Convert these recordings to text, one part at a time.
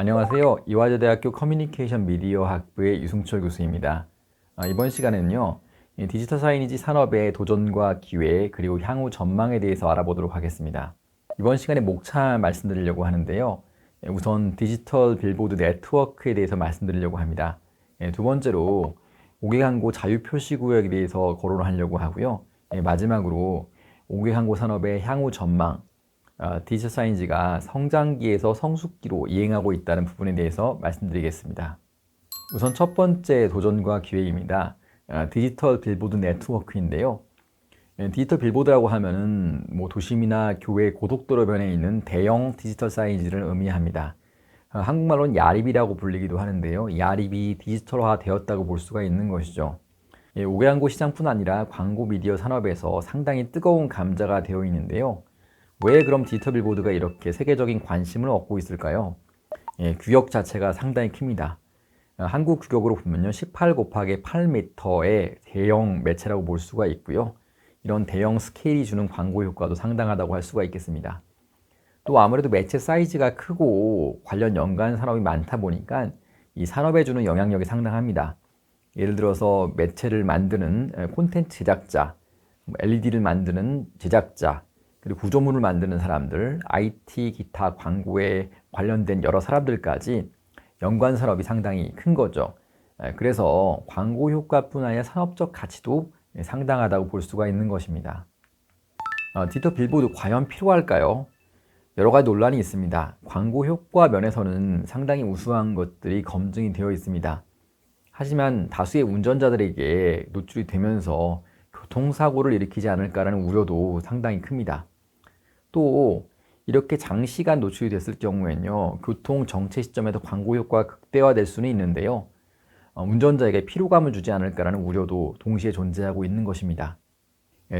안녕하세요. 이화여대학교 커뮤니케이션 미디어 학부의 유승철 교수입니다. 이번 시간에는요, 이 디지털 사이니지 산업의 도전과 기회, 그리고 향후 전망에 대해서 알아보도록 하겠습니다. 이번 시간에 목차 말씀드리려고 하는데요. 우선 디지털 빌보드 네트워크에 대해서 말씀드리려고 합니다. 두 번째로 5개 광고 자유 표시 구역에 대해서 거론하려고 하고요. 마지막으로 5개 광고 산업의 향후 전망, 디지털 사이언스가 성장기에서 성숙기로 이행하고 있다는 부분에 대해서 말씀드리겠습니다. 우선 첫 번째 도전과 기회입니다. 디지털 빌보드 네트워크인데요. 디지털 빌보드라고 하면은 도심이나 교외 고속도로변에 있는 대형 디지털 사이즈를 의미합니다. 한국말로는 야립이라고 불리기도 하는데요. 야립이 디지털화 되었다고 볼 수가 있는 것이죠. 5개 광고 시장뿐 아니라 광고 미디어 산업에서 상당히 뜨거운 감자가 되어 있는데요. 왜 그럼 디지털 빌보드가 이렇게 세계적인 관심을 얻고 있을까요? 규격 자체가 상당히 큽니다. 한국 규격으로 보면요, 18 곱하기 8m의 대형 매체라고 볼 수가 있고요. 이런 대형 스케일이 주는 광고 효과도 상당하다고 할 수가 있겠습니다. 또 아무래도 매체 사이즈가 크고 관련 연관 산업이 많다 보니까 이 산업에 주는 영향력이 상당합니다. 예를 들어서 매체를 만드는 콘텐츠 제작자, LED를 만드는 제작자, 그리고 구조물을 만드는 사람들, IT, 기타, 광고에 관련된 여러 사람들까지 연관 산업이 상당히 큰 거죠. 그래서 광고 효과뿐 아니라 산업적 가치도 상당하다고 볼 수가 있는 것입니다. 디지털 빌보드 과연 필요할까요? 여러 가지 논란이 있습니다. 광고 효과 면에서는 상당히 우수한 것들이 검증이 되어 있습니다. 하지만 다수의 운전자들에게 노출이 되면서 교통사고를 일으키지 않을까라는 우려도 상당히 큽니다. 또 이렇게 장시간 노출이 됐을 경우에는요, 교통 정체 시점에서 광고 효과가 극대화될 수는 있는데요, 운전자에게 피로감을 주지 않을까라는 우려도 동시에 존재하고 있는 것입니다.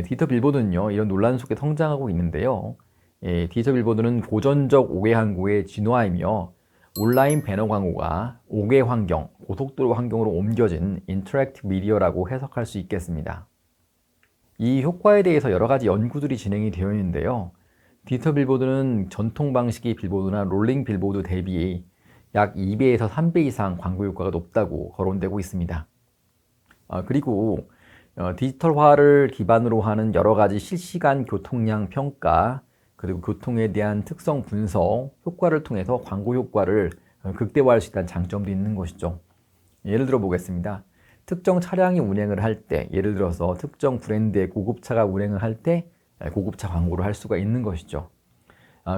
디지털 빌보드는요, 이런 논란 속에 성장하고 있는데요, 디지털 빌보드는 고전적 5개 광고의 진화이며 온라인 배너 광고가 5개 환경, 고속도로 환경으로 옮겨진 인터랙티브 미디어라고 해석할 수 있겠습니다. 이 효과에 대해서 여러 가지 연구들이 진행이 되어 있는데요. 디지털 빌보드는 전통 방식의 빌보드나 롤링 빌보드 대비 약 2배에서 3배 이상 광고 효과가 높다고 거론되고 있습니다. 그리고 디지털화를 기반으로 하는 여러 가지 실시간 교통량 평가, 그리고 교통에 대한 특성 분석, 효과를 통해서 광고 효과를 극대화할 수 있다는 장점도 있는 것이죠. 예를 들어 보겠습니다. 특정 차량이 운행을 할 때, 예를 들어서 특정 브랜드의 고급차가 운행을 할 때 고급차 광고를 할 수가 있는 것이죠.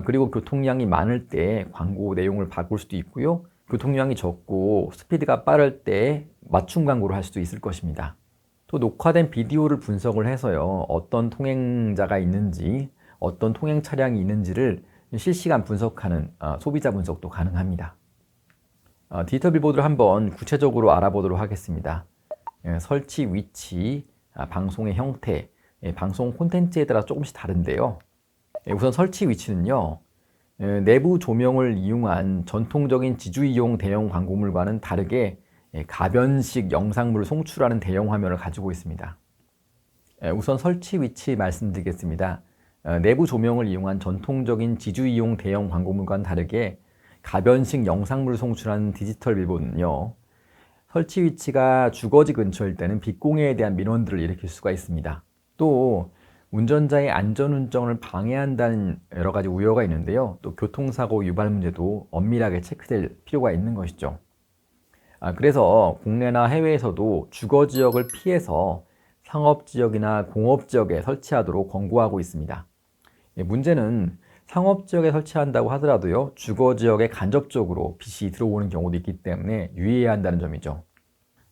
그리고 교통량이 많을 때 광고 내용을 바꿀 수도 있고요. 교통량이 적고 스피드가 빠를 때 맞춤 광고를 할 수도 있을 것입니다. 또 녹화된 비디오를 분석을 해서요, 어떤 통행자가 있는지, 어떤 통행 차량이 있는지를 실시간 분석하는 소비자 분석도 가능합니다. 디지털 빌보드를 한번 구체적으로 알아보도록 하겠습니다. 설치 위치, 방송의 형태, 방송 콘텐츠에 따라 조금씩 다른데요. 우선 설치 위치는요, 내부 조명을 이용한 전통적인 지주이용 대형 광고물과는 다르게 가변식 영상물을 송출하는 대형 화면을 가지고 있습니다. 우선 설치 위치 말씀드리겠습니다. 내부 조명을 이용한 전통적인 지주이용 대형 광고물과는 다르게 가변식 영상물을 송출하는 디지털 빌보드는요, 설치 위치가 주거지 근처일 때는 빛공해에 대한 민원들을 일으킬 수가 있습니다. 또 운전자의 안전운전을 방해한다는 여러 가지 우려가 있는데요. 또 교통사고 유발 문제도 엄밀하게 체크될 필요가 있는 것이죠. 그래서 국내나 해외에서도 주거지역을 피해서 상업지역이나 공업지역에 설치하도록 권고하고 있습니다. 문제는 상업지역에 설치한다고 하더라도요, 주거지역에 간접적으로 빛이 들어오는 경우도 있기 때문에 유의해야 한다는 점이죠.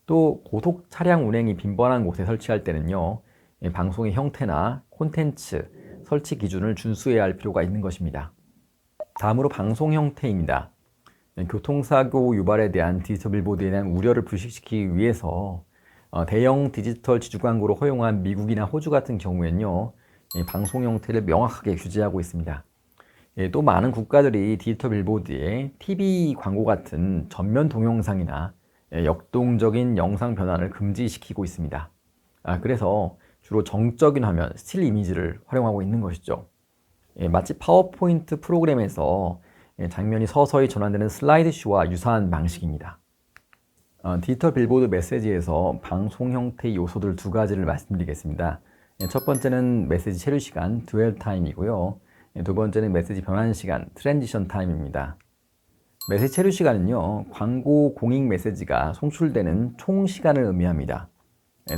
또 고속 차량 운행이 빈번한 곳에 설치할 때는요, 방송의 형태나 콘텐츠, 설치 기준을 준수해야 할 필요가 있는 것입니다. 다음으로 방송 형태입니다. 교통사고 유발에 대한 디지털 빌보드에 대한 우려를 불식시키기 위해서 대형 디지털 지주 광고를 허용한 미국이나 호주 같은 경우에는요, 방송 형태를 명확하게 규제하고 있습니다. 또 많은 국가들이 디지털 빌보드에 TV 광고 같은 전면 동영상이나 역동적인 영상 변환을 금지시키고 있습니다. 그래서 주로 정적인 화면, 스틸 이미지를 활용하고 있는 것이죠. 마치 파워포인트 프로그램에서 장면이 서서히 전환되는 슬라이드쇼와 유사한 방식입니다. 디지털 빌보드 메시지에서 방송 형태의 요소들 두 가지를 말씀드리겠습니다. 첫 번째는 메시지 체류 시간, 듀얼 타임이고요. 두 번째는 메시지 변환 시간, 트랜지션 타임입니다. 메시지 체류 시간은요, 광고 공익 메시지가 송출되는 총 시간을 의미합니다.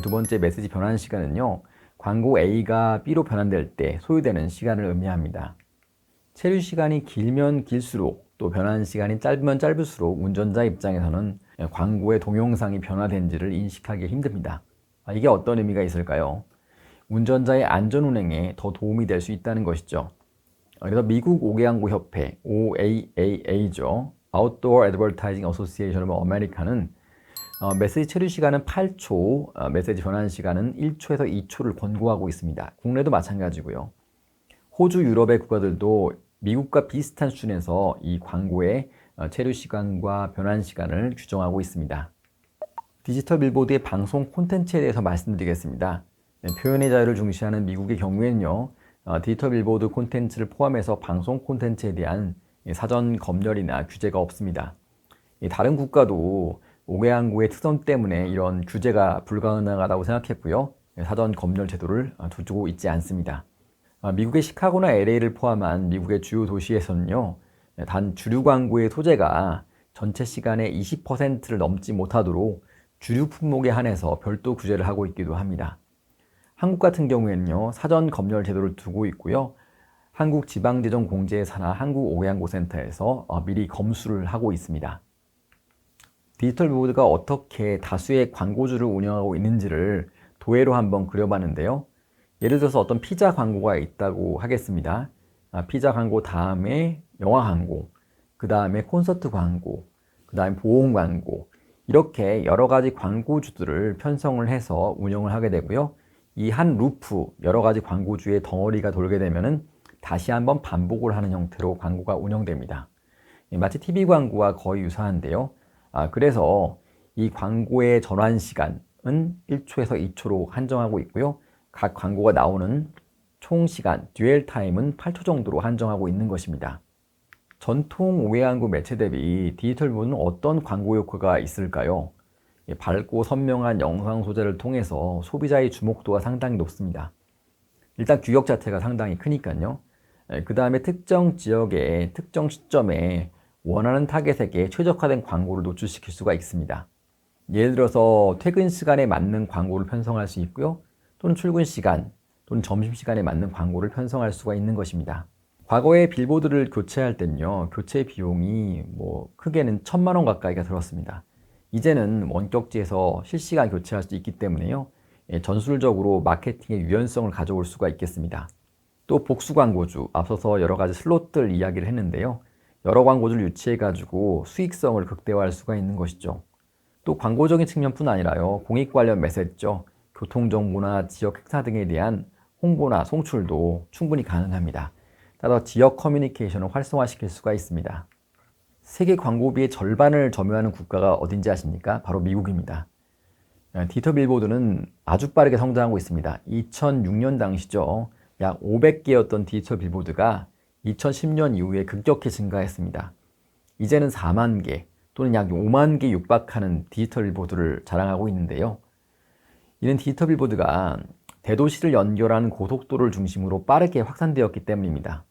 두 번째 메시지 변환 시간은요, 광고 A가 B로 변환될 때 소요되는 시간을 의미합니다. 체류 시간이 길면 길수록 또 변환 시간이 짧으면 짧을수록 운전자 입장에서는 광고의 동영상이 변화된지를 인식하기 힘듭니다. 이게 어떤 의미가 있을까요? 운전자의 안전운행에 더 도움이 될 수 있다는 것이죠. 그래서 미국 오개광고협회 OAAA죠. Outdoor Advertising Association of America는 메시지 체류 시간은 8초, 메시지 변환 시간은 1초에서 2초를 권고하고 있습니다. 국내도 마찬가지고요. 호주, 유럽의 국가들도 미국과 비슷한 수준에서 이 광고의 체류 시간과 변환 시간을 규정하고 있습니다. 디지털 빌보드의 방송 콘텐츠에 대해서 말씀드리겠습니다. 표현의 자유를 중시하는 미국의 경우에는요, 디지털 빌보드 콘텐츠를 포함해서 방송 콘텐츠에 대한 사전 검열이나 규제가 없습니다. 다른 국가도 오개광고의 특성 때문에 이런 규제가 불가능하다고 생각했고요. 사전 검열 제도를 두고 있지 않습니다. 미국의 시카고나 LA를 포함한 미국의 주요 도시에서는요, 단 주류 광고의 소재가 전체 시간의 20%를 넘지 못하도록 주류 품목에 한해서 별도 규제를 하고 있기도 합니다. 한국 같은 경우에는요, 사전 검열 제도를 두고 있고요. 한국지방재정공제의 산하 한국오개광고센터에서 미리 검수를 하고 있습니다. 디지털 빌보드가 어떻게 다수의 광고주를 운영하고 있는지를 도해로 한번 그려봤는데요. 예를 들어서 어떤 피자 광고가 있다고 하겠습니다. 피자 광고 다음에 영화 광고, 그 다음에 콘서트 광고, 그 다음에 보험 광고, 이렇게 여러 가지 광고주들을 편성을 해서 운영을 하게 되고요. 이 한 루프, 여러 가지 광고주의 덩어리가 돌게 되면은 다시 한번 반복을 하는 형태로 광고가 운영됩니다. 마치 TV 광고와 거의 유사한데요. 그래서 이 광고의 전환 시간은 1초에서 2초로 한정하고 있고요. 각 광고가 나오는 총 시간, 듀얼 타임은 8초 정도로 한정하고 있는 것입니다. 전통 오개광고 매체 대비 디지털 빌보드는 어떤 광고 효과가 있을까요? 밝고 선명한 영상 소재를 통해서 소비자의 주목도가 상당히 높습니다. 일단 규격 자체가 상당히 크니까요. 그 다음에 특정 지역의 특정 시점에 원하는 타겟에게 최적화된 광고를 노출시킬 수가 있습니다. 예를 들어서 퇴근 시간에 맞는 광고를 편성할 수 있고요. 또는 출근 시간, 또는 점심시간에 맞는 광고를 편성할 수가 있는 것입니다. 과거에 빌보드를 교체할 때는요, 교체 비용이 크게는 1,000만 원 가까이가 들었습니다. 이제는 원격지에서 실시간 교체할 수 있기 때문에요, 전술적으로 마케팅의 유연성을 가져올 수가 있겠습니다. 또 복수 광고주, 앞서서 여러 가지 슬롯들 이야기를 했는데요. 여러 광고주를 유치해가지고 수익성을 극대화할 수가 있는 것이죠. 또 광고적인 측면뿐 아니라요, 공익 관련 메시지죠. 교통정보나 지역 행사 등에 대한 홍보나 송출도 충분히 가능합니다. 따라서 지역 커뮤니케이션을 활성화시킬 수가 있습니다. 세계 광고비의 절반을 점유하는 국가가 어딘지 아십니까? 바로 미국입니다. 디지털 빌보드는 아주 빠르게 성장하고 있습니다. 2006년 당시죠. 약 500개였던 디지털 빌보드가 2010년 이후에 급격히 증가했습니다. 이제는 4만 개 또는 약 5만 개 육박하는 디지털 빌보드를 자랑하고 있는데요. 이는 디지털 빌보드가 대도시를 연결하는 고속도로를 중심으로 빠르게 확산되었기 때문입니다.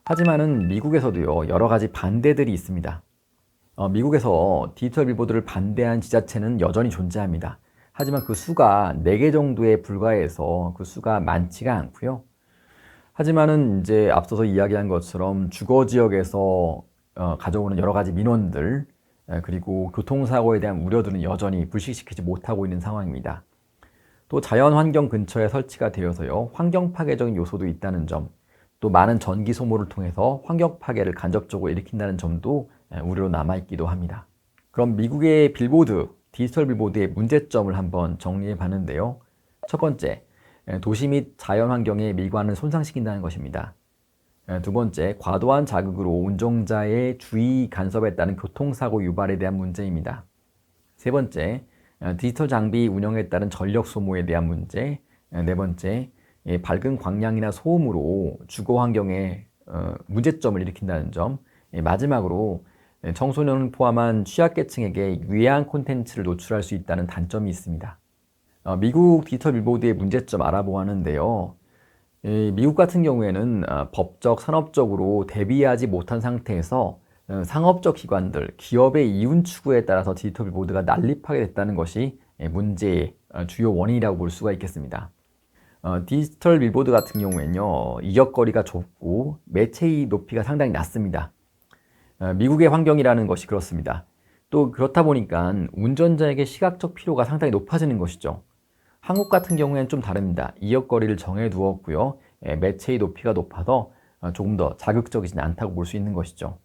하지만은 미국에서도요, 여러 가지 반대들이 있습니다. 미국에서 디지털 빌보드를 반대한 지자체는 여전히 존재합니다. 하지만 그 수가 4개 정도에 불과해서 그 수가 많지가 않고요. 하지만은 이제 앞서서 이야기한 것처럼 주거 지역에서 가져오는 여러 가지 민원들, 그리고 교통사고에 대한 우려들은 여전히 불식시키지 못하고 있는 상황입니다. 또 자연환경 근처에 설치가 되어서요, 환경 파괴적인 요소도 있다는 점, 또 많은 전기 소모를 통해서 환경 파괴를 간접적으로 일으킨다는 점도 우려로 남아있기도 합니다. 그럼 미국의 빌보드, 디지털 빌보드의 문제점을 한번 정리해 봤는데요. 첫 번째, 도시 및 자연환경의 미관을 손상시킨다는 것입니다. 두 번째, 과도한 자극으로 운전자의 주의 간섭에 따른 교통사고 유발에 대한 문제입니다. 세 번째, 디지털 장비 운영에 따른 전력 소모에 대한 문제. 네 번째, 밝은 광량이나 소음으로 주거 환경에 문제점을 일으킨다는 점. 마지막으로 청소년을 포함한 취약계층에게 유해한 콘텐츠를 노출할 수 있다는 단점이 있습니다. 미국 디지털 빌보드의 문제점 알아보았는데요. 미국 같은 경우에는 법적, 산업적으로 대비하지 못한 상태에서 상업적 기관들, 기업의 이윤 추구에 따라서 디지털 빌보드가 난립하게 됐다는 것이 문제의 주요 원인이라고 볼 수가 있겠습니다. 디지털 빌보드 같은 경우에는요, 이적거리가 좁고 매체의 높이가 상당히 낮습니다. 미국의 환경이라는 것이 그렇습니다. 또 그렇다 보니까 운전자에게 시각적 피로가 상당히 높아지는 것이죠. 한국 같은 경우에는 좀 다릅니다. 이적거리를 정해두었고요. 매체의 높이가 높아서 조금 더 자극적이지 않다고 볼 수 있는 것이죠.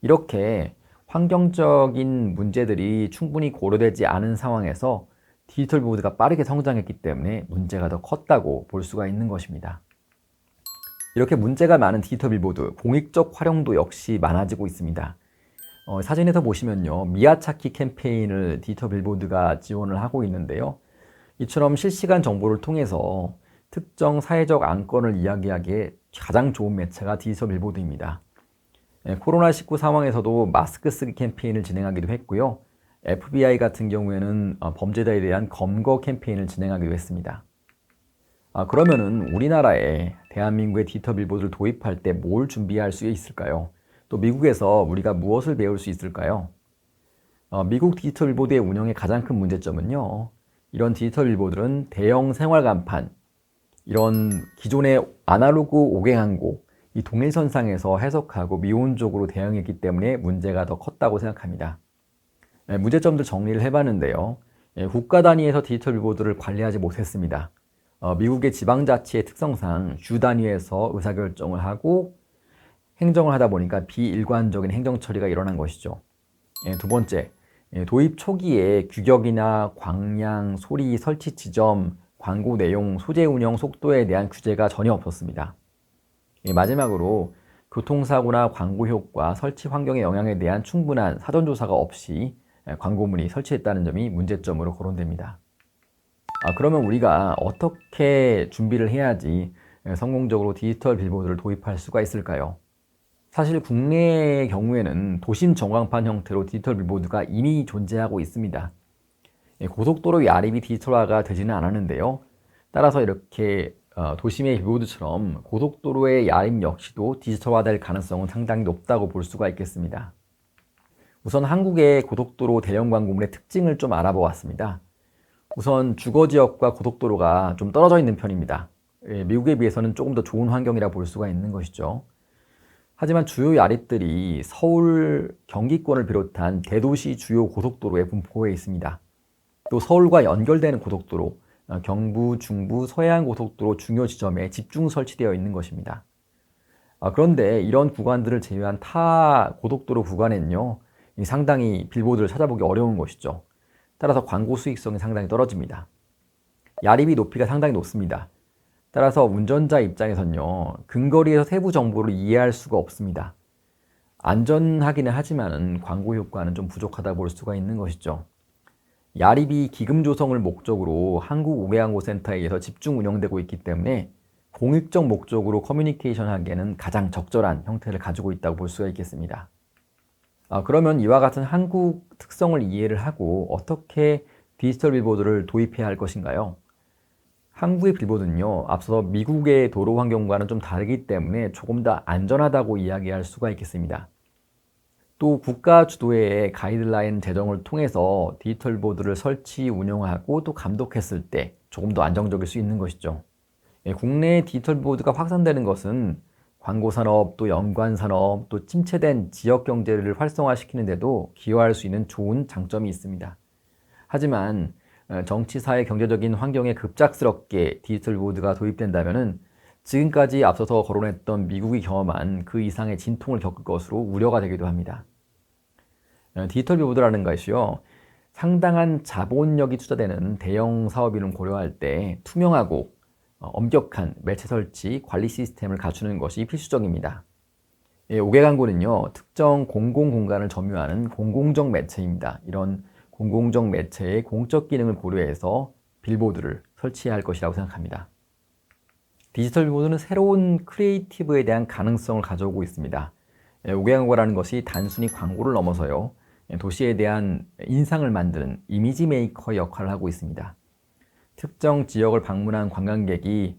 이렇게 환경적인 문제들이 충분히 고려되지 않은 상황에서 디지털 빌보드가 빠르게 성장했기 때문에 문제가 더 컸다고 볼 수가 있는 것입니다. 이렇게 문제가 많은 디지털 빌보드, 공익적 활용도 역시 많아지고 있습니다. 사진에서 보시면요, 미야찾기 캠페인을 디지털 빌보드가 지원을 하고 있는데요. 이처럼 실시간 정보를 통해서 특정 사회적 안건을 이야기하기에 가장 좋은 매체가 디지털 빌보드입니다. 코로나19 상황에서도 마스크 쓰기 캠페인을 진행하기도 했고요. FBI 같은 경우에는 범죄자에 대한 검거 캠페인을 진행하기도 했습니다. 그러면은 우리나라에 대한민국의 디지털 빌보드를 도입할 때 뭘 준비할 수 있을까요? 또 미국에서 우리가 무엇을 배울 수 있을까요? 미국 디지털 빌보드의 운영의 가장 큰 문제점은요, 이런 디지털 빌보드는 대형 생활 간판, 이런 기존의 아날로그 5개 광고, 이 동일선상에서 해석하고 미온적으로 대응했기 때문에 문제가 더 컸다고 생각합니다. 문제점들 정리를 해봤는데요. 국가 단위에서 디지털 빌보드를 관리하지 못했습니다. 미국의 지방자치의 특성상 주 단위에서 의사결정을 하고 행정을 하다 보니까 비일관적인 행정 처리가 일어난 것이죠. 두 번째, 도입 초기에 규격이나 광량, 소리, 설치 지점, 광고 내용, 소재 운영 속도에 대한 규제가 전혀 없었습니다. 마지막으로 교통사고나 광고 효과, 설치 환경의 영향에 대한 충분한 사전조사가 없이 광고물이 설치했다는 점이 문제점으로 거론됩니다. 그러면 우리가 어떻게 준비를 해야지 성공적으로 디지털 빌보드를 도입할 수가 있을까요? 사실 국내의 경우에는 도심 전광판 형태로 디지털 빌보드가 이미 존재하고 있습니다. 고속도로 야립이 디지털화가 되지는 않았는데요. 따라서 이렇게 도심의 빌보드처럼 고속도로의 야립 역시도 디지털화될 가능성은 상당히 높다고 볼 수가 있겠습니다. 우선 한국의 고속도로 대형 광고물의 특징을 좀 알아보았습니다. 우선 주거지역과 고속도로가 좀 떨어져 있는 편입니다. 미국에 비해서는 조금 더 좋은 환경이라 볼 수가 있는 것이죠. 하지만 주요 야립들이 서울, 경기권을 비롯한 대도시 주요 고속도로에 분포해 있습니다. 또 서울과 연결되는 고속도로, 경부, 중부, 서해안 고속도로 중요 지점에 집중 설치되어 있는 것입니다. 그런데 이런 구간들을 제외한 타 고속도로 구간에는요, 상당히 빌보드를 찾아보기 어려운 것이죠. 따라서 광고 수익성이 상당히 떨어집니다. 야립이 높이가 상당히 높습니다. 따라서 운전자 입장에서는요, 근거리에서 세부 정보를 이해할 수가 없습니다. 안전하기는 하지만 광고 효과는 좀 부족하다 볼 수가 있는 것이죠. 야립이 기금 조성을 목적으로 한국 5개 광고센터에 의해서 집중 운영되고 있기 때문에 공익적 목적으로 커뮤니케이션 하기에는 가장 적절한 형태를 가지고 있다고 볼 수가 있겠습니다. 그러면 이와 같은 한국 특성을 이해를 하고 어떻게 디지털 빌보드를 도입해야 할 것인가요? 한국의 빌보드는요, 앞서 미국의 도로 환경과는 좀 다르기 때문에 조금 더 안전하다고 이야기할 수가 있겠습니다. 또 국가 주도의 가이드라인 제정을 통해서 디지털 빌보드를 설치, 운영하고 또 감독했을 때 조금 더 안정적일 수 있는 것이죠. 국내 디지털 빌보드가 확산되는 것은 광고산업, 또 연관산업, 또 침체된 지역경제를 활성화시키는 데도 기여할 수 있는 좋은 장점이 있습니다. 하지만 정치, 사회, 경제적인 환경에 급작스럽게 디지털 빌보드가 도입된다면 지금까지 앞서서 거론했던 미국이 경험한 그 이상의 진통을 겪을 것으로 우려가 되기도 합니다. 디지털 빌보드라는 것이요, 상당한 자본력이 투자되는 대형 사업인을 고려할 때 투명하고 엄격한 매체 설치, 관리 시스템을 갖추는 것이 필수적입니다. 5개 광고는요, 특정 공공 공간을 점유하는 공공적 매체입니다. 이런 공공적 매체의 공적 기능을 고려해서 빌보드를 설치해야 할 것이라고 생각합니다. 디지털 빌보드는 새로운 크리에이티브에 대한 가능성을 가져오고 있습니다. 5개 광고라는 것이 단순히 광고를 넘어서요, 도시에 대한 인상을 만드는 이미지 메이커의 역할을 하고 있습니다. 특정 지역을 방문한 관광객이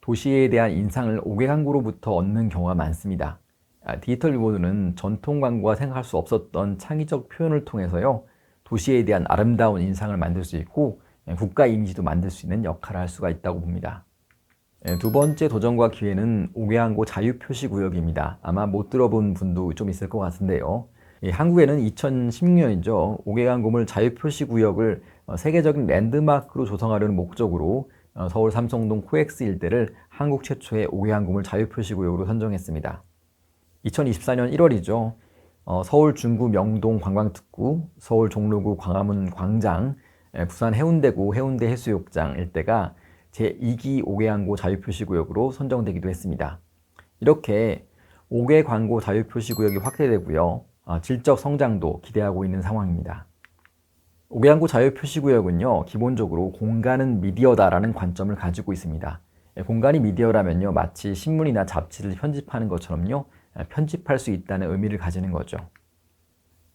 도시에 대한 인상을 5개 광고로부터 얻는 경우가 많습니다. 디지털 빌보드는 전통 광고가 생각할 수 없었던 창의적 표현을 통해서요, 도시에 대한 아름다운 인상을 만들 수 있고 국가 이미지도 만들 수 있는 역할을 할 수가 있다고 봅니다. 두 번째 도전과 기회는 5개 광고 자유표시구역입니다. 아마 못 들어본 분도 좀 있을 것 같은데요. 한국에는 2016년이죠. 5개 광고물 자유표시구역을 세계적인 랜드마크로 조성하려는 목적으로 서울 삼성동 코엑스 일대를 한국 최초의 5개 광고물 자유표시구역으로 선정했습니다. 2024년 1월이죠. 서울 중구 명동 관광특구, 서울 종로구 광화문 광장, 부산 해운대구 해운대 해수욕장 일대가 제2기 5개 광고 자유표시구역으로 선정되기도 했습니다. 이렇게 5개 광고 자유표시구역이 확대되고요, 질적 성장도 기대하고 있는 상황입니다. 5개 광고 자유표시구역은요, 기본적으로 공간은 미디어다라는 관점을 가지고 있습니다. 공간이 미디어라면요, 마치 신문이나 잡지를 편집하는 것처럼요, 편집할 수 있다는 의미를 가지는 거죠.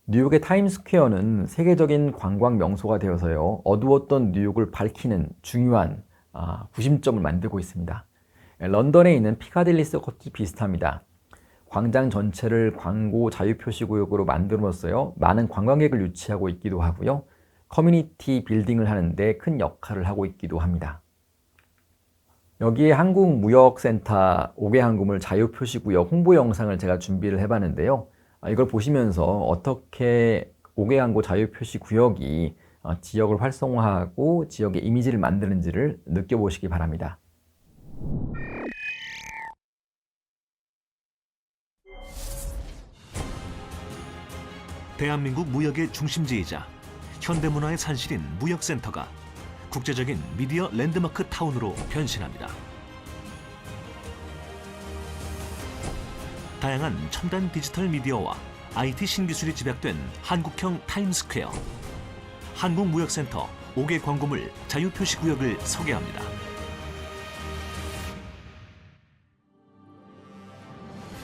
뉴욕의 타임스퀘어는 세계적인 관광 명소가 되어서요, 어두웠던 뉴욕을 밝히는 중요한 구심점을 만들고 있습니다. 런던에 있는 피카딜리 서커트 비슷합니다. 광장 전체를 광고 자유표시구역으로 만들어서요, 많은 관광객을 유치하고 있기도 하고요, 커뮤니티 빌딩을 하는데 큰 역할을 하고 있기도 합니다. 여기에 한국무역센터 5개 광고물 자유표시구역 홍보 영상을 제가 준비를 해봤는데요. 이걸 보시면서 어떻게 5개 광고 자유표시구역이 지역을 활성화하고 지역의 이미지를 만드는지를 느껴보시기 바랍니다. 대한민국 무역의 중심지이자 현대문화의 산실인 무역센터가 국제적인 미디어 랜드마크 타운으로 변신합니다. 다양한 첨단 디지털 미디어와 IT 신기술이 집약된 한국형 타임스퀘어, 한국무역센터 5개 광고물 자유표시구역을 소개합니다.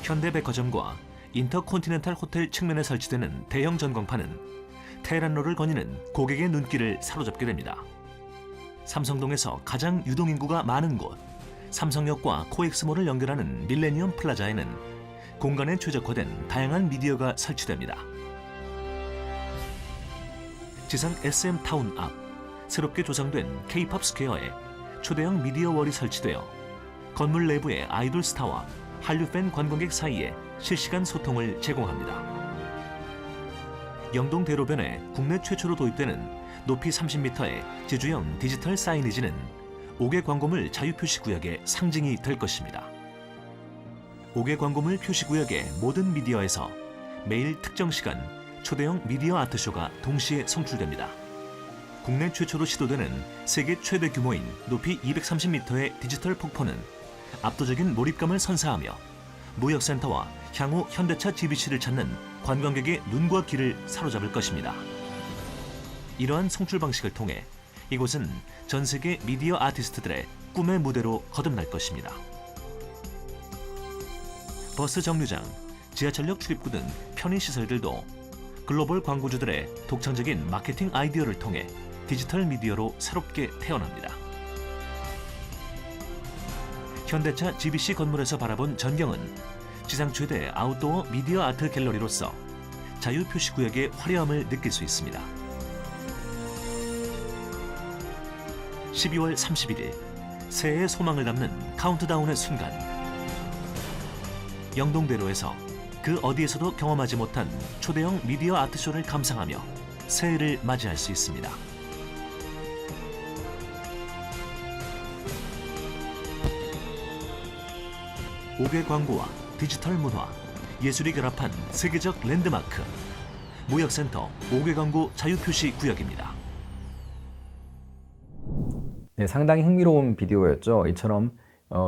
현대백화점과 인터콘티넨탈 호텔 측면에 설치되는 대형 전광판은 테헤란로를 거니는 고객의 눈길을 사로잡게 됩니다. 삼성동에서 가장 유동인구가 많은 곳, 삼성역과 코엑스몰을 연결하는 밀레니엄 플라자에는 공간에 최적화된 다양한 미디어가 설치됩니다. 지상 SM타운 앞, 새롭게 조성된 K-팝 스퀘어에 초대형 미디어월이 설치되어 건물 내부의 아이돌 스타와 한류 팬 관광객 사이에 실시간 소통을 제공합니다. 영동 대로변에 국내 최초로 도입되는 높이 30m의 제주형 디지털 사이니지는 5개 광고물 자유표시구역의 상징이 될 것입니다. 5개 광고물 표시구역의 모든 미디어에서 매일 특정 시간 초대형 미디어 아트쇼가 동시에 송출됩니다. 국내 최초로 시도되는 세계 최대 규모인 높이 230m의 디지털 폭포는 압도적인 몰입감을 선사하며 무역센터와 향후 현대차 GBC를 찾는 관광객의 눈과 귀를 사로잡을 것입니다. 이러한 송출 방식을 통해 이곳은 전 세계 미디어 아티스트들의 꿈의 무대로 거듭날 것입니다. 버스 정류장, 지하철역 출입구 등 편의시설들도 글로벌 광고주들의 독창적인 마케팅 아이디어를 통해 디지털 미디어로 새롭게 태어납니다. 현대차 GBC 건물에서 바라본 전경은 지상 최대 아웃도어 미디어 아트 갤러리로서 자유표시구역의 화려함을 느낄 수 있습니다. 12월 31일, 새해의 소망을 담는 카운트다운의 순간. 영동대로에서 그 어디에서도 경험하지 못한 초대형 미디어 아트쇼를 감상하며 새해를 맞이할 수 있습니다. 옥외 광고와 디지털 문화, 예술이 결합한 세계적 랜드마크, 무역센터 5개 광고 자유표시 구역입니다. 네, 상당히 흥미로운 비디오였죠. 이처럼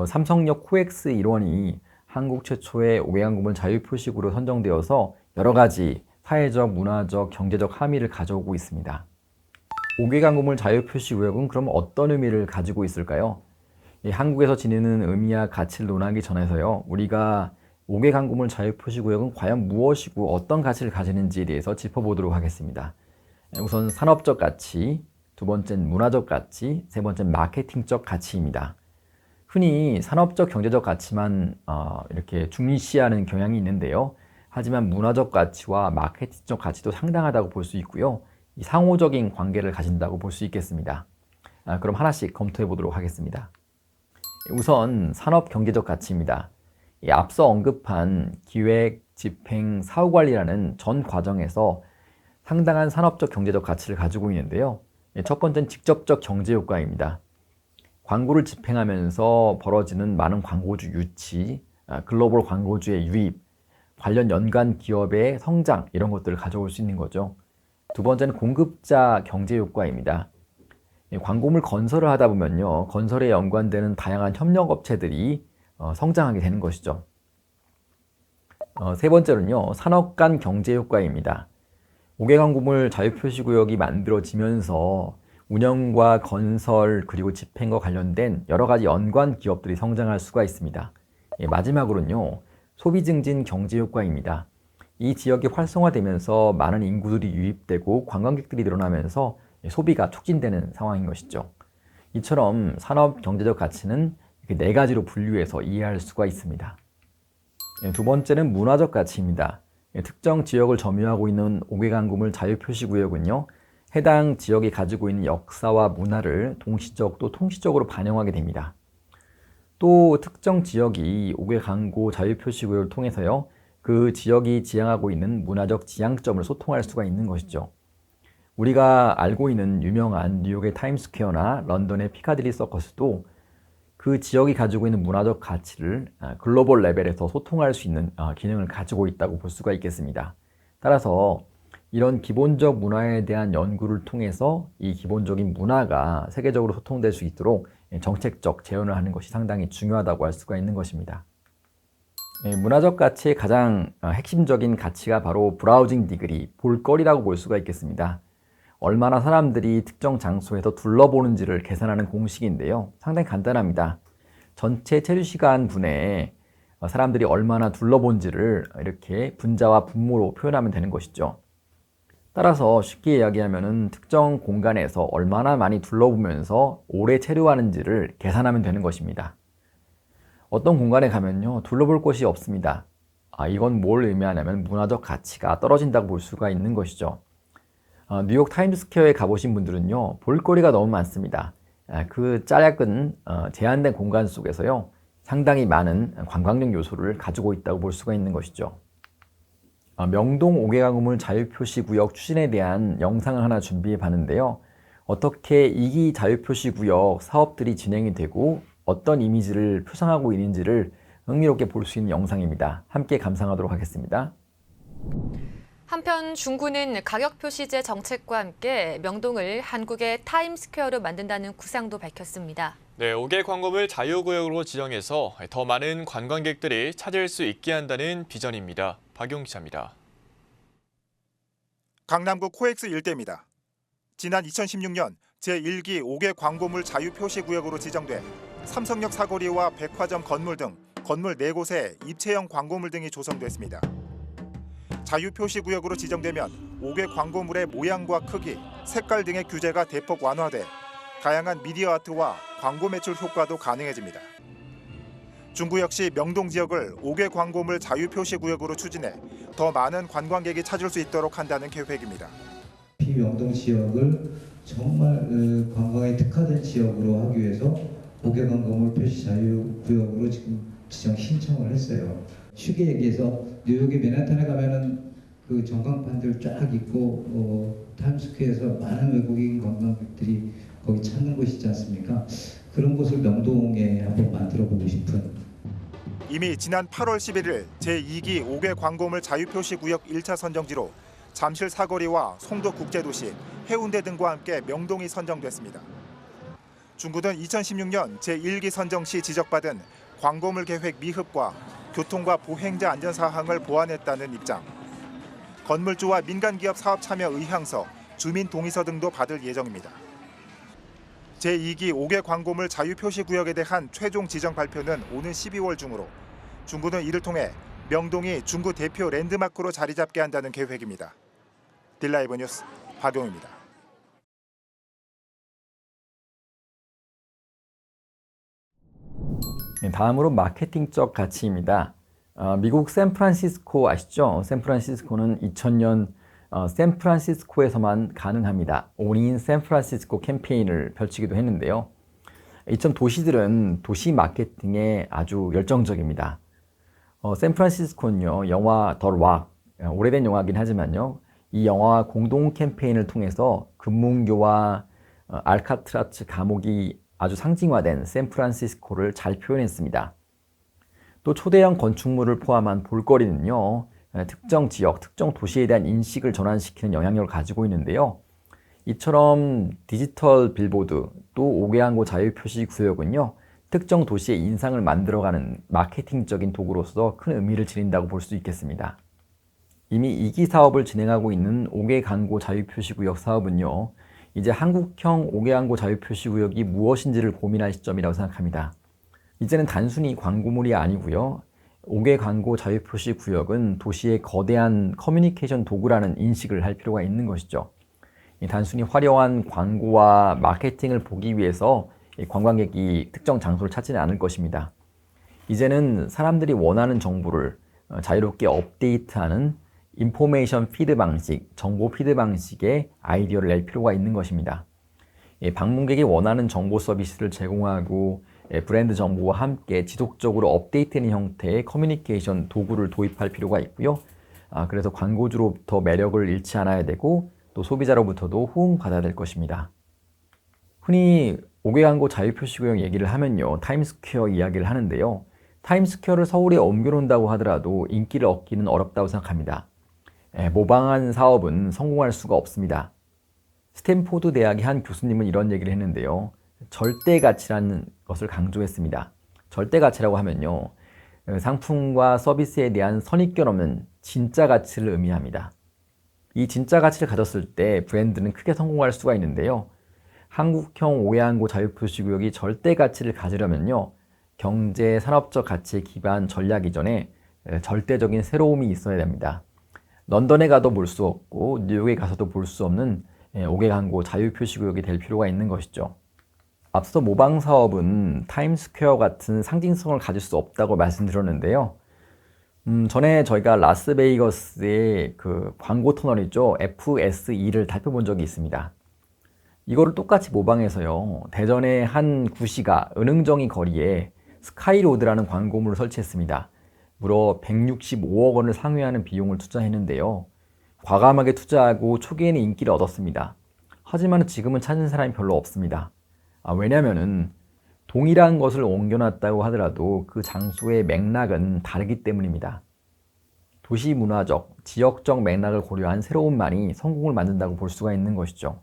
삼성역 코엑스 일원이 한국 최초의 5개 광고물 자유표시구로 선정되어서 여러 가지 사회적, 문화적, 경제적 함의를 가져오고 있습니다. 5개 광고물 자유표시구역은 그럼 어떤 의미를 가지고 있을까요? 한국에서 지니는 의미와 가치를 논하기 전에서요, 우리가 5개 광고물 자유표시구역은 과연 무엇이고 어떤 가치를 가지는지에 대해서 짚어보도록 하겠습니다. 우선 산업적 가치, 두 번째는 문화적 가치, 세 번째는 마케팅적 가치입니다. 흔히 산업적 경제적 가치만 이렇게 중시하는 경향이 있는데요. 하지만 문화적 가치와 마케팅적 가치도 상당하다고 볼 수 있고요. 이 상호적인 관계를 가진다고 볼 수 있겠습니다. 그럼 하나씩 검토해 보도록 하겠습니다. 우선 산업 경제적 가치입니다. 앞서 언급한 기획, 집행, 사후관리라는 전 과정에서 상당한 산업적 경제적 가치를 가지고 있는데요. 첫 번째는 직접적 경제 효과입니다. 광고를 집행하면서 벌어지는 많은 광고주 유치, 글로벌 광고주의 유입, 관련 연관 기업의 성장 이런 것들을 가져올 수 있는 거죠. 두 번째는 공급자 경제 효과입니다. 광고물 건설을 하다 보면요, 건설에 연관되는 다양한 협력업체들이 성장하게 되는 것이죠. 세 번째는요, 산업 간 경제 효과입니다. 5개 광고물 자유표시구역이 만들어지면서 운영과 건설 그리고 집행과 관련된 여러 가지 연관 기업들이 성장할 수가 있습니다. 마지막으로는요, 소비 증진 경제 효과입니다. 이 지역이 활성화되면서 많은 인구들이 유입되고 관광객들이 늘어나면서 소비가 촉진되는 상황인 것이죠. 이처럼 산업 경제적 가치는 이렇게 네 가지로 분류해서 이해할 수가 있습니다. 두 번째는 문화적 가치입니다. 특정 지역을 점유하고 있는 5개 광고물 자유표시구역은요, 해당 지역이 가지고 있는 역사와 문화를 동시적 또 통시적으로 반영하게 됩니다. 또 특정 지역이 5개 광고 자유표시구역을 통해서요, 그 지역이 지향하고 있는 문화적 지향점을 소통할 수가 있는 것이죠. 우리가 알고 있는 유명한 뉴욕의 타임스퀘어나 런던의 피카딜리 서커스도 그 지역이 가지고 있는 문화적 가치를 글로벌 레벨에서 소통할 수 있는 기능을 가지고 있다고 볼 수가 있겠습니다. 따라서 이런 기본적 문화에 대한 연구를 통해서 이 기본적인 문화가 세계적으로 소통될 수 있도록 정책적 재현을 하는 것이 상당히 중요하다고 할 수가 있는 것입니다. 문화적 가치의 가장 핵심적인 가치가 바로 브라우징 디그리, 볼거리라고 볼 수가 있겠습니다. 얼마나 사람들이 특정 장소에서 둘러보는지를 계산하는 공식인데요. 상당히 간단합니다. 전체 체류시간 분에 사람들이 얼마나 둘러본지를 이렇게 분자와 분모로 표현하면 되는 것이죠. 따라서 쉽게 이야기하면 특정 공간에서 얼마나 많이 둘러보면서 오래 체류하는지를 계산하면 되는 것입니다. 어떤 공간에 가면요, 둘러볼 곳이 없습니다. 이건 뭘 의미하냐면 문화적 가치가 떨어진다고 볼 수가 있는 것이죠. 뉴욕 타임스퀘어에 가보신 분들은요, 볼거리가 너무 많습니다. 그 짧은 제한된 공간 속에서요, 상당히 많은 관광적 요소를 가지고 있다고 볼 수가 있는 것이죠. 명동 5개 광고물 자유표시구역 추진에 대한 영상을 하나 준비해 봤는데요. 어떻게 2기 자유표시구역 사업들이 진행이 되고 어떤 이미지를 표상하고 있는지를 흥미롭게 볼 수 있는 영상입니다. 함께 감상하도록 하겠습니다. 한편 중구는 가격표시제 정책과 함께 명동을 한국의 타임스퀘어로 만든다는 구상도 밝혔습니다. 네, 5개 광고물 자유구역으로 지정해서 더 많은 관광객들이 찾을 수 있게 한다는 비전입니다. 박용 기자입니다. 강남구 코엑스 일대입니다. 지난 2016년 제1기 5개 광고물 자유표시구역으로 지정돼 삼성역 사거리와 백화점 건물 등 건물 4곳에 입체형 광고물 등이 조성됐습니다. 자유표시구역으로 지정되면 5개 광고물의 모양과 크기, 색깔 등의 규제가 대폭 완화돼 다양한 미디어 아트와 광고 매출 효과도 가능해집니다. 중구 역시 명동 지역을 5개 광고물 자유표시구역으로 추진해 더 많은 관광객이 찾을 수 있도록 한다는 계획입니다. 비명동 지역을 정말 관광에 특화된 지역으로 하기 위해서 5개 광고물 표시 자유구역으로 지금 지정 신청을 했어요. 쉽게 얘기해서 뉴욕의 맨하탄에 가면은 그 전광판들 쫙 있고 타임스퀘어에서 많은 외국인 관광객들이 거기 찾는 곳이지 않습니까? 그런 곳을 명동에 한번 만들어 보고 싶은. 이미 지난 8월 11일 제2기 5개 광고물 자유표시구역 1차 선정지로 잠실 사거리와 송도 국제도시, 해운대 등과 함께 명동이 선정됐습니다. 중구는 2016년 제1기 선정 시 지적받은 광고물 계획 미흡과 교통과 보행자 안전 사항을 보완했다는 입장. 건물주와 민간기업 사업 참여 의향서, 주민 동의서 등도 받을 예정입니다. 제2기 5개 광고물 자유표시구역에 대한 최종 지정 발표는 오는 12월 중으로 중구는 이를 통해 명동이 중구 대표 랜드마크로 자리 잡게 한다는 계획입니다. 딜라이브 뉴스 박용입니다. 다음으로 마케팅적 가치입니다. 미국 샌프란시스코 아시죠? 샌프란시스코는 2000년 샌프란시스코에서만 가능합니다. Only in 샌프란시스코 캠페인을 펼치기도 했는데요. 이처럼 도시들은 도시 마케팅에 아주 열정적입니다. 샌프란시스코는요, 영화 더 락, 오래된 영화긴 하지만요, 이 영화 공동 캠페인을 통해서 금문교와 알카트라츠 감옥이 아주 상징화된 샌프란시스코를 잘 표현했습니다. 또 초대형 건축물을 포함한 볼거리는요, 특정 지역, 특정 도시에 대한 인식을 전환시키는 영향력을 가지고 있는데요. 이처럼 디지털 빌보드, 또 5개 항구 자유표시 구역은요, 특정 도시의 인상을 만들어가는 마케팅적인 도구로서 큰 의미를 지닌다고 볼 수 있겠습니다. 이미 2기 사업을 진행하고 있는 5개 항구 자유표시구역 사업은요, 이제 한국형 5개 항구 자유표시구역이 무엇인지를 고민할 시점이라고 생각합니다. 이제는 단순히 광고물이 아니고요, 5개 항구 자유표시구역은 도시의 거대한 커뮤니케이션 도구라는 인식을 할 필요가 있는 것이죠. 단순히 화려한 광고와 마케팅을 보기 위해서 관광객이 특정 장소를 찾지는 않을 것입니다. 이제는 사람들이 원하는 정보를 자유롭게 업데이트하는 인포메이션 피드 방식, 정보 피드 방식의 아이디어를 낼 필요가 있는 것입니다. 방문객이 원하는 정보 서비스를 제공하고 브랜드 정보와 함께 지속적으로 업데이트하는 형태의 커뮤니케이션 도구를 도입할 필요가 있고요. 그래서 광고주로부터 매력을 잃지 않아야 되고 또 소비자로부터도 호응받아야 될 것입니다. 흔히 5개 항구 자유표시구역 얘기를 하면요, 타임스퀘어 이야기를 하는데요. 타임스퀘어를 서울에 옮겨놓는다고 하더라도 인기를 얻기는 어렵다고 생각합니다. 모방한 사업은 성공할 수가 없습니다. 스탠포드 대학의 한 교수님은 이런 얘기를 했는데요. 절대 가치라는 것을 강조했습니다. 절대 가치라고 하면요, 상품과 서비스에 대한 선입견 없는 진짜 가치를 의미합니다. 이 진짜 가치를 가졌을 때 브랜드는 크게 성공할 수가 있는데요. 한국형 5개 항구 자유표시구역이 절대 가치를 가지려면요, 경제, 산업적 가치에 기반 전략 이전에 절대적인 새로움이 있어야 됩니다. 런던에 가도 볼 수 없고 뉴욕에 가서도 볼 수 없는 5개 항구 자유표시구역이 될 필요가 있는 것이죠. 앞서 모방 사업은 타임스퀘어 같은 상징성을 가질 수 없다고 말씀드렸는데요. 전에 저희가 라스베이거스의 그 광고 터널이죠, FSE를 살펴본 적이 있습니다. 이거를 똑같이 모방해서요, 대전의 한 구시가 은흥정이 거리에 스카이로드라는 광고물을 설치했습니다. 무려 165억 원을 상회하는 비용을 투자했는데요. 과감하게 투자하고 초기에는 인기를 얻었습니다. 하지만 지금은 찾는 사람이 별로 없습니다. 왜냐면은 동일한 것을 옮겨놨다고 하더라도 그 장소의 맥락은 다르기 때문입니다. 도시 문화적, 지역적 맥락을 고려한 새로움만이 성공을 만든다고 볼 수가 있는 것이죠.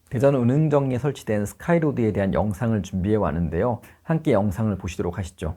대전 은흥정리에 설치된 스카이로드에 대한 영상을 준비해 왔는데요. 함께 영상을 보시도록 하시죠.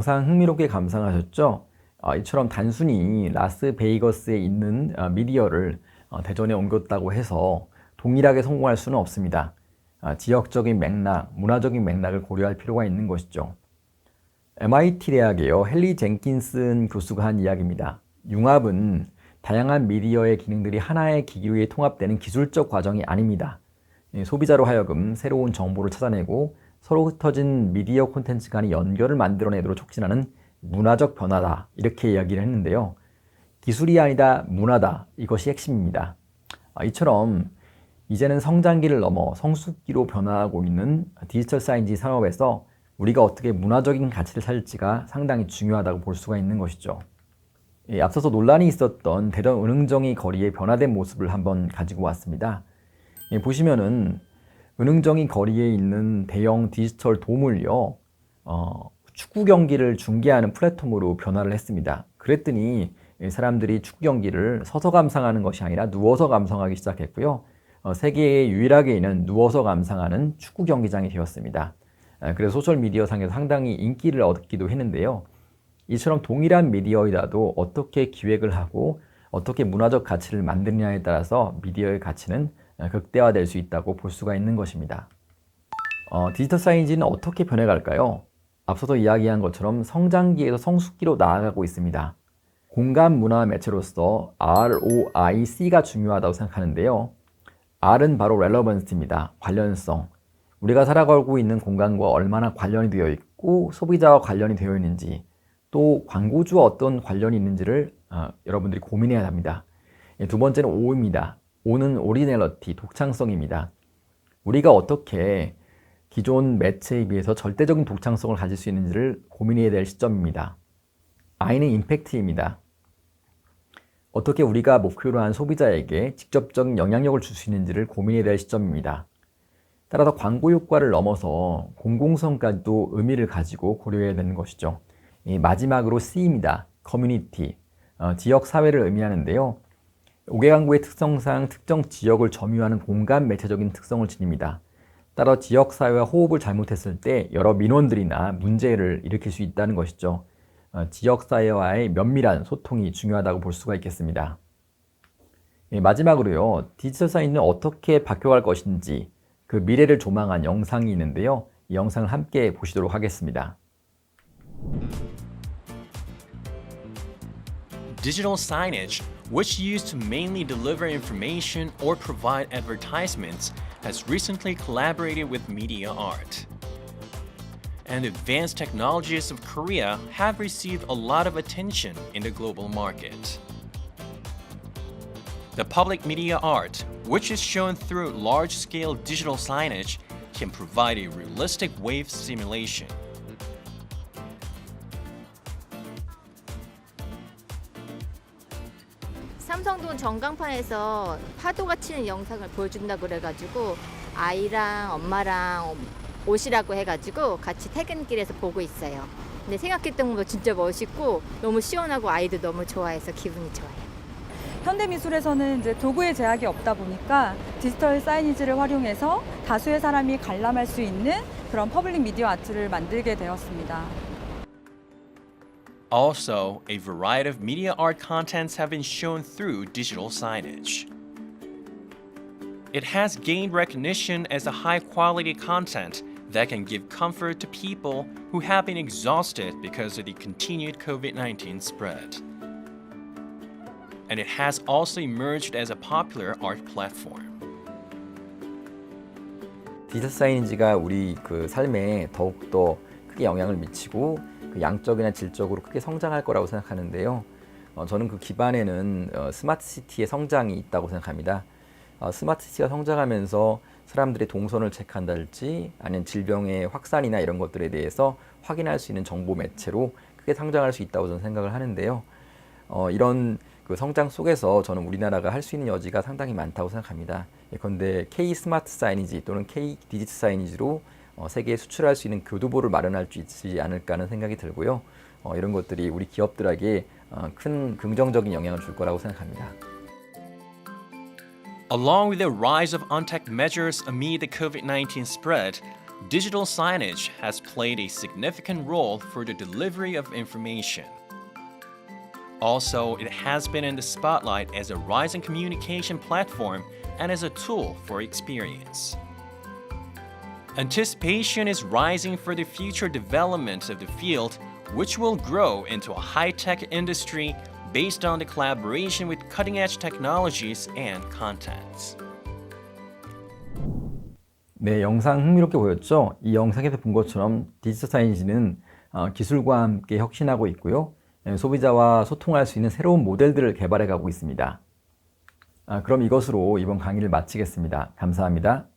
영상 흥미롭게 감상하셨죠? 이처럼 단순히 라스베이거스에 있는 미디어를 대전에 옮겼다고 해서 동일하게 성공할 수는 없습니다. 지역적인 맥락, 문화적인 맥락을 고려할 필요가 있는 것이죠. MIT 대학의 헨리 젠킨슨 교수가 한 이야기입니다. 융합은 다양한 미디어의 기능들이 하나의 기기에 통합되는 기술적 과정이 아닙니다. 소비자로 하여금 새로운 정보를 찾아내고 서로 흩어진 미디어 콘텐츠 간의 연결을 만들어내도록 촉진하는 문화적 변화다, 이렇게 이야기를 했는데요. 기술이 아니다, 문화다, 이것이 핵심입니다. 이처럼 이제는 성장기를 넘어 성숙기로 변화하고 있는 디지털 사이언스 산업에서 우리가 어떻게 문화적인 가치를 찾을지가 상당히 중요하다고 볼 수가 있는 것이죠. 앞서서 논란이 있었던 대전 은흥정이 거리의 변화된 모습을 한번 가지고 왔습니다. 보시면은 은흥정이 거리에 있는 대형 디지털 돔을요, 축구 경기를 중계하는 플랫폼으로 변화를 했습니다. 그랬더니 사람들이 축구 경기를 서서 감상하는 것이 아니라 누워서 감상하기 시작했고요. 세계에 유일하게 있는 누워서 감상하는 축구 경기장이 되었습니다. 그래서 소셜미디어 상에서 상당히 인기를 얻기도 했는데요. 이처럼 동일한 미디어이라도 어떻게 기획을 하고 어떻게 문화적 가치를 만드느냐에 따라서 미디어의 가치는 극대화될 수 있다고 볼 수가 있는 것입니다. 디지털 사이언스는 어떻게 변해갈까요? 앞서서 이야기한 것처럼 성장기에서 성숙기로 나아가고 있습니다. 공감 문화 매체로서 ROIC가 중요하다고 생각하는데요. R은 바로 relevance입니다. 관련성. 우리가 살아가고 있는 공간과 얼마나 관련이 되어 있고 소비자와 관련이 되어 있는지, 또 광고주와 어떤 관련이 있는지를 여러분들이 고민해야 합니다. 두 번째는 O입니다. O는 오리지널리티, 독창성입니다. 우리가 어떻게 기존 매체에 비해서 절대적인 독창성을 가질 수 있는지를 고민해야 될 시점입니다. I는 임팩트입니다. 어떻게 우리가 목표로 한 소비자에게 직접적인 영향력을 줄 수 있는지를 고민해야 될 시점입니다. 따라서 광고 효과를 넘어서 공공성까지도 의미를 가지고 고려해야 되는 것이죠. 마지막으로 C입니다. 커뮤니티, 지역 사회를 의미하는데요. 5개 광고의 특성상 특정 지역을 점유하는 공간 매체적인 특성을 지닙니다. 따라 지역 사회와 호흡을 잘못했을 때 여러 민원들이나 문제를 일으킬 수 있다는 것이죠. 지역 사회와의 면밀한 소통이 중요하다고 볼 수가 있겠습니다. 마지막으로요, 디지털 사이언스는 어떻게 바뀌어갈 것인지 그 미래를 조망한 영상이 있는데요. 이 영상을 함께 보시도록 하겠습니다. Digital signage, which used to mainly deliver information or provide advertisements, has recently collaborated with media art. And advanced technologies of Korea have received a lot of attention in the global market. The public media art, which is shown through large-scale digital signage, can provide a realistic wave simulation. 삼성동 전광판에서 파도가 치는 영상을 보여준다고 그래가지고 아이랑 엄마랑 오시라고 해가지고 같이 퇴근길에서 보고 있어요. 근데 생각했던 것보다 진짜 멋있고 너무 시원하고 아이도 너무 좋아해서 기분이 좋아요. 현대미술에서는 이제 도구의 제약이 없다 보니까 디지털 사이니지를 활용해서 다수의 사람이 관람할 수 있는 그런 퍼블릭 미디어 아트를 만들게 되었습니다. Also, a variety of media art contents have been shown through digital signage. It has gained recognition as a high-quality content that can give comfort to people who have been exhausted because of the continued COVID-19 spread. And it has also emerged as a popular art platform. 디지털 사이언스가 우리 그 삶에 더욱더 크게 영향을 미치고 양적이나 질적으로 크게 성장할 거라고 생각하는데요. 저는 그 기반에는 스마트 시티의 성장이 있다고 생각합니다. 스마트 시티가 성장하면서 사람들의 동선을 체크한다든지 아니면 질병의 확산이나 이런 것들에 대해서 확인할 수 있는 정보 매체로 크게 성장할 수 있다고 저는 생각을 하는데요. 이런 그 성장 속에서 저는 우리나라가 할 수 있는 여지가 상당히 많다고 생각합니다. 예컨대 K 스마트 사이니지 또는 K 디지털 사이니지로 세계에 수출할 수 있는 교두보를 마련할 수 있지 않을까 하는 생각이 들고요. 이런 것들이 우리 기업들에게 큰 긍정적인 영향을 줄 거라고 생각합니다. Along with the rise of untact measures amid the COVID-19 spread, digital signage has played a significant role for the delivery of information. Also, it has been in the spotlight as a rising communication platform and as a tool for experience. Anticipation is rising for the future development of the field, which will grow into a high-tech industry based on the collaboration with cutting-edge technologies and contents. 네, 영상 흥미롭게 보였죠? 이 영상에서 본 것처럼 디지털 사이니지는 기술과 함께 혁신하고 있고요. 소비자와 소통할 수 있는 새로운 모델들을 개발해 가고 있습니다. 그럼 이것으로 이번 강의를 마치겠습니다. 감사합니다.